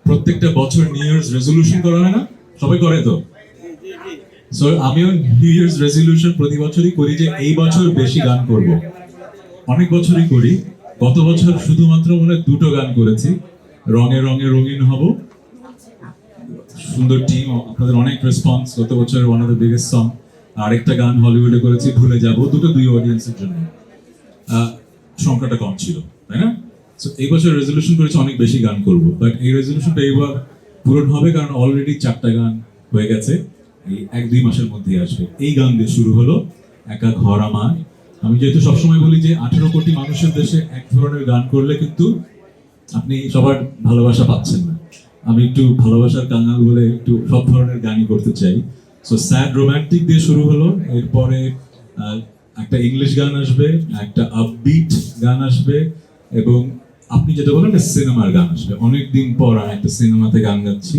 প্রত্যেকটা বছর new years resolution করা হয় না? সবাই করে তো? সো আমিও নিউ ইয়ার্স রেজলিউশন প্রতি বছরই করি যে এই বছর বেশি গান করব। অনেক বছরই করি। গত বছর শুধুমাত্র মনে হয় 2টো গান করেছি। রঙে রঙে রঙিন হব, সুন্দর টিম, আপনাদের অনেক রেসপন্স। গত বছরের one of the biggest song. আরেকটা গান হলিউডে করেছি ভুলে যাব, দুই অডিয়েন্সের জন্য। সংখ্যাটা কম ছিল, তাই না? সো এই বছর রেজলিউশন করেছি অনেক বেশি গান করব, বাট এই রেজলিউশনটা এইবার পূরণ হবে কারণ অলরেডি 4টা গান হয়ে গেছে, এই 1-2 মাসের মধ্যেই আসবে। এই গান দিয়ে শুরু হলো একা ঘর আমার। আমি যেহেতু সবসময় বলি যে 18 কোটি মানুষের দেশে এক ধরনের গান করলে কিন্তু আপনি সবার ভালোবাসা পাচ্ছেন না। আমি একটু ভালোবাসার কাঙাল বলে একটু সব ধরনের গানই করতে চাই। সো স্যাড রোমান্টিক দিয়ে শুরু হলো, এরপরে একটা ইংলিশ গান আসবে, একটা আপবিট গান আসবে, এবং আপনি যেটা বলেন সিনেমার গান আসবে। অনেকদিন পর আমি একটা সিনেমাতে গান গাচ্ছি।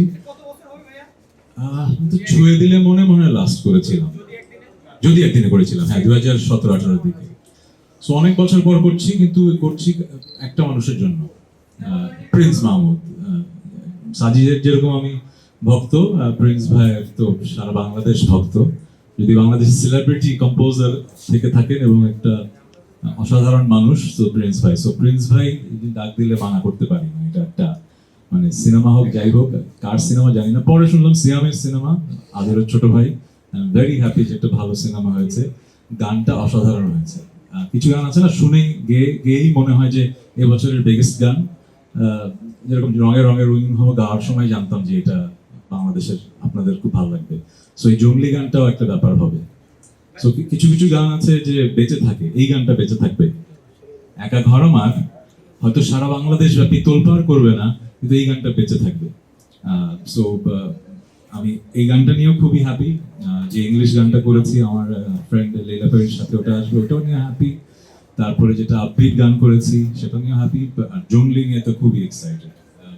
তো ছুঁয়ে দিলে মনে মনে লাস্ট করেছিলাম, যদি একদিনে করেছিলাম, হ্যাঁ 2017-18 দিকে। সো অনেক বছর পর করছি, কিন্তু করছি একটা মানুষের জন্য, প্রিন্স মাহমুদ। সাজিদের যেরকম আমি ভক্ত, প্রিন্স ভাইয়ের তো সারা বাংলাদেশ ভক্ত। যদি বাংলাদেশের সেলিব্রিটি কম্পোজার থেকে থাকেন এবং একটা অসাধারণ মানুষ, তো প্রিন্স ভাই। সো প্রিন্স ভাই ডাক দিলে মানা করতে পারি না। এটা একটা মানে সিনেমা হোক যাই হোক, কার সিনেমা জানি না, পরে শুনলাম সিয়ামের সিনেমা, আদরের ছোট ভাই। আই এম ভেরি হ্যাপি যে একটা ভালো সিনেমা হয়েছে, গানটা অসাধারণ হয়েছে। কিছু গান আছে না, শুনে গেয়েই মনে হয় যে এবছরের বিগেস্ট গান। যেরকম রঙে রঙে রঙিন হবো গাওয়ার সময় জানতাম যে এটা বাংলাদেশের, আপনাদের খুব ভালো লাগবে। সো এই জঙ্গলি গানটাও একটা ব্যাপার হবে। সো কিছু কিছু গান আছে যে বেঁচে থাকে, এই গানটা বেঁচে থাকবে। একা ঘর আমার হয়তো সারা বাংলাদেশ ব্যাপী তোলপাড় করবে না, কিন্তু এই গানটা বেঁচে থাকবে। সো আমি এই গানটা নিয়েও খুবই হ্যাপি। যে ইংলিশ গানটা করেছি আমার ফ্রেন্ড লীলা পেরির সাথে, ওটা আসবে, ওটাও নিয়ে হ্যাপি। তারপরে যেটা আপবিট গান করেছি সেটা নিয়ে হ্যাপি। আর জঙ্গলি নিয়ে তো খুবই এক্সাইটেড।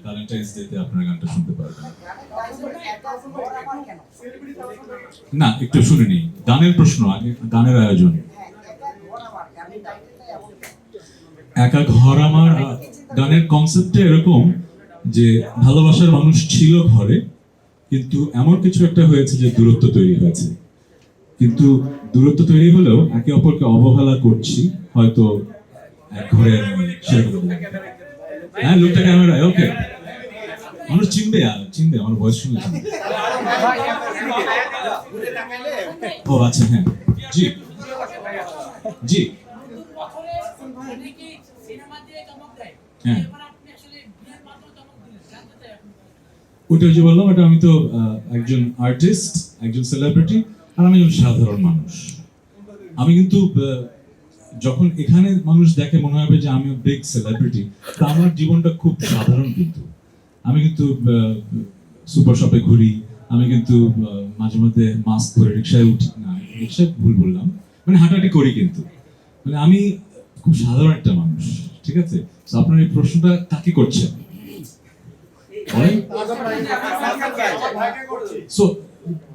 ভ্যালেন্টাইন্স ডেতে আপনারা গানটা শুনতে পারবেন। না, একটু শুনে নিই গানের প্রশ্ন আগে, গানের আয়োজন। একা ঘর আমার গানের কনসেপ্টে এরকম যে ভালোবাসার মানুষ ছিল ঘরে, কিন্তু এমন কিছু একটা হয়েছে যে দূরত্ব তৈরি হয়েছে। কিন্তু দূরত্ব তৈরি হলেও একে অপরকে অবহেলা করছি, হয়তো এক ঘরে সেরকম। হ্যাঁ, লোকটা ক্যামেরায়, ওকে। মানুষ চিনবে, চিনবে আমার ভয়েস শুনলে। ও আচ্ছা, হ্যাঁ, জি জি, হ্যাঁ। ওইটা যে বললাম, এটা আমি তো একজন আর্টিস্ট, একজন সেলিব্রিটি, আর আমি একজন সাধারণ মানুষ। আমি কিন্তু যখন এখানে মানুষ দেখে মনে হবে যে আমি বিগ সেলিব্রিটি, তা আমার জীবনটা খুব সাধারণ। কিন্তু আমি কিন্তু সুপার শপে ঘুরি, আমি কিন্তু মাঝে মধ্যে মাস্ক পরে রিক্সায় উঠি, না রিক্সায় ভুল বললাম, মানে হাঁটাহাঁটি করি, কিন্তু মানে আমি খুব সাধারণ একটা মানুষ, ঠিক আছে? আপনার এই প্রশ্নটা কাকে করছেন? সো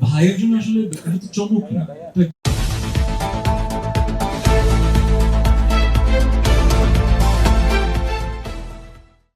ভাইয়ের জন্য আসলে এটা তো চমক না।